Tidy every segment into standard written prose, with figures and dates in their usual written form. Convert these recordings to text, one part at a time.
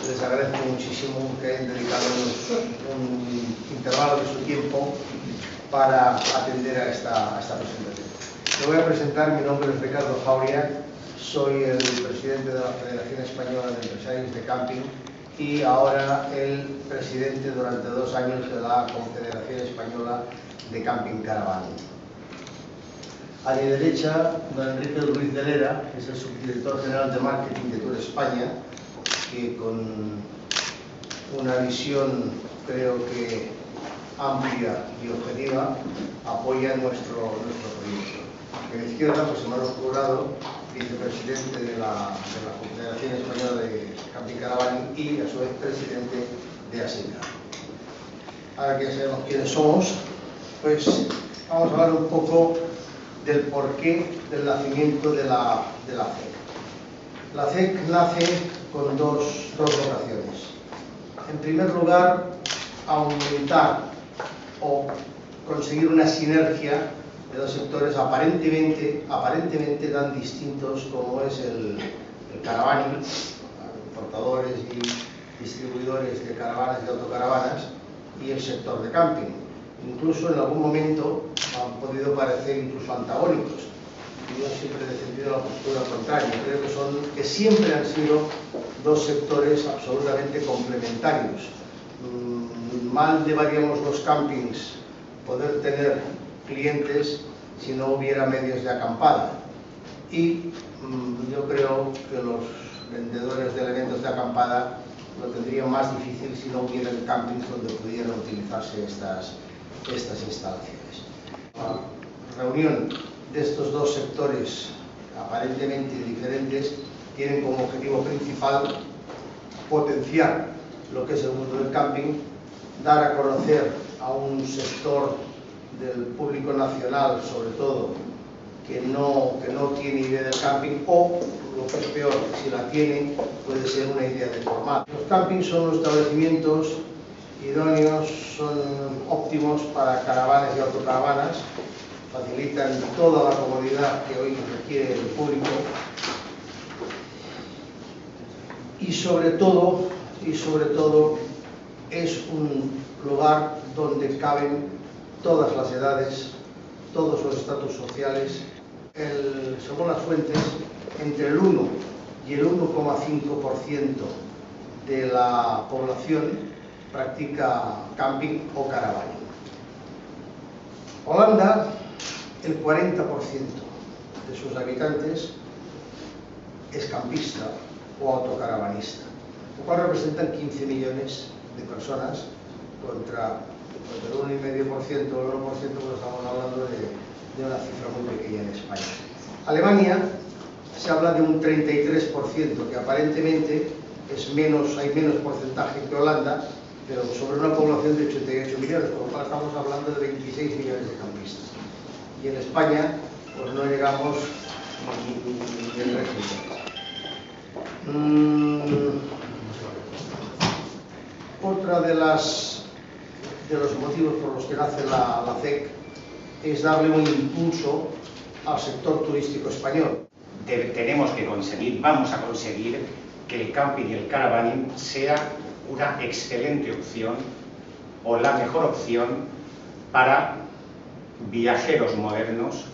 Les agradezco muchísimo que hayan dedicado un intervalo de su tiempo para atender a esta presentación. Me voy a presentar, mi nombre es Ricardo Jauria, soy el presidente de la Federación Española de Empresarios de Camping y ahora el presidente durante 2 años de la Confederación Española de Camping Caravan. A mi derecha, don Enrique Ruiz de Lera, que es el subdirector general de Marketing de Tour España, que con una visión, creo que amplia y objetiva, apoya nuestro proyecto. A mi izquierda, José Manuel Curado, vicepresidente de la Confederación Española de Camping Caravan y, a su vez, presidente de ASECA. Ahora que ya sabemos quiénes somos, pues vamos a hablar un poco del porqué del nacimiento de la CEC. La CEC nace con dos vocaciones. En primer lugar, aumentar o conseguir una sinergia de dos sectores aparentemente tan distintos como es el caravaning, importadores y distribuidores de caravanas y autocaravanas, y el sector de camping. Incluso en algún momento han podido parecer incluso antagónicos. Yo siempre he defendido la postura contraria. Creo que siempre han sido dos sectores absolutamente complementarios. Mal deberíamos los campings poder tener clientes si no hubiera medios de acampada. Y yo creo que los vendedores de elementos de acampada lo tendrían más difícil si no hubieran campings donde pudieran utilizarse estas instalaciones. La reunión de estos dos sectores aparentemente diferentes tienen como objetivo principal potenciar lo que es el mundo del camping, dar a conocer a un sector del público nacional, sobre todo, que no tiene idea del camping, o, lo que es peor, si la tiene, puede ser una idea deformada. Los campings son los establecimientos idóneos, son óptimos para caravanas y autocaravanas, facilitan toda la comodidad que hoy requiere el público y sobre todo es un lugar donde caben todas las edades, todos los estatus sociales. Según las fuentes, entre el 1 y el 1,5% de la población practica camping o caravaning. Holanda, el 40% de sus habitantes es campista o autocaravanista, lo cual representan 15 millones de personas contra el 1,5% o el 1%, pues estamos hablando de una cifra muy pequeña en España. Alemania se habla de un 33%, que aparentemente hay menos porcentaje que Holanda, pero sobre una población de 88 millones, por lo cual estamos hablando de 26 millones de campistas. Y en España, pues no llegamos ni el 3 millones. Otra de los motivos por los que nace la CEC es darle un impulso al sector turístico español. Tenemos que conseguir, vamos a conseguir que el camping y el caravaning sea una excelente opción o la mejor opción para viajeros modernos,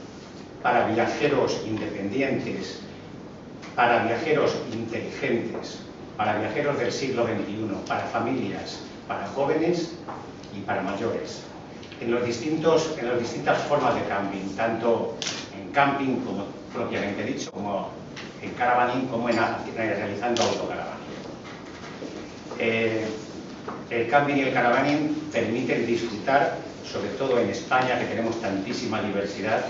para viajeros independientes, para viajeros inteligentes, para viajeros del siglo XXI, para familias, para jóvenes y para mayores. En las distintas formas de camping, tanto en camping, como propiamente dicho, como en caravaning, como realizando autocaravaning. El camping y el caravaning permiten disfrutar, sobre todo en España, que tenemos tantísima diversidad,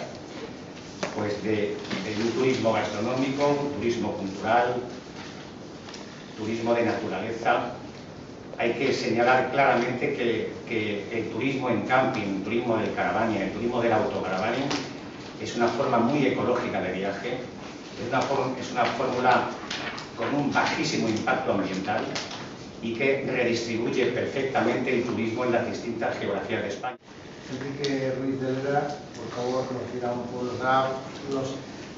pues de un turismo gastronómico, turismo cultural, turismo de naturaleza. Hay que señalar claramente que el turismo en camping, el turismo del caravaning, el turismo del autocaravaning es una forma muy ecológica de viaje, es una fórmula con un bajísimo impacto ambiental y que redistribuye perfectamente el turismo en las distintas geografías de España. Enrique Ruiz de Lera, por favor, nos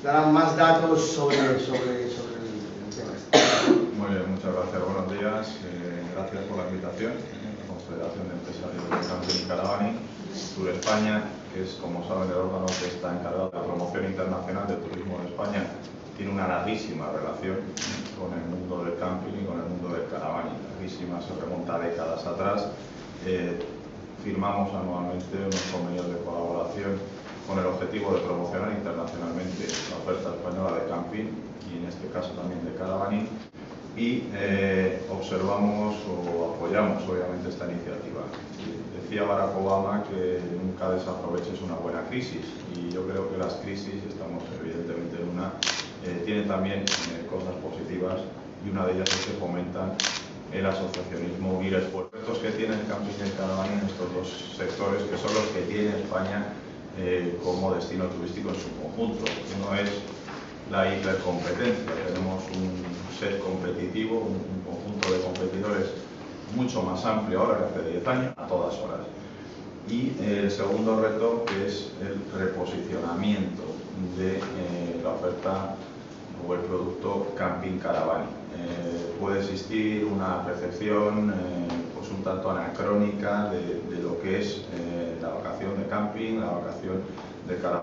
dará más datos sobre el tema. Muy bien, muchas gracias. Buenos días. Gracias por la invitación. La Confederación de Empresarios de Camping y Caravaning, Tour España, que es, como saben, el órgano que está encargado de la promoción internacional del turismo de España, tiene una larguísima relación con el mundo del camping y con el mundo del caravaning. Larguísima, se remonta a décadas atrás. Firmamos anualmente unos convenios de colaboración con el objetivo de promocionar internacionalmente la oferta española de camping y en este caso también de caravaning, y observamos o apoyamos obviamente esta iniciativa. Decía Barack Obama que nunca desaproveches una buena crisis, y yo creo que las crisis, estamos evidentemente en una, tienen también cosas positivas, y una de ellas es que fomentan el asociacionismo y los esfuerzos que tiene el camping y el caravaning en estos dos sectores, que son los que tiene España como destino turístico en su conjunto. Uno es la hipercompetencia. Tenemos un set competitivo, un conjunto de competidores mucho más amplio ahora que hace 10 años, a todas horas. Y el segundo reto, que es el reposicionamiento de la oferta o el producto camping caravaning. Puede existir una percepción pues un tanto anacrónica de lo que es la vacación de camping, la vacación de caravaning.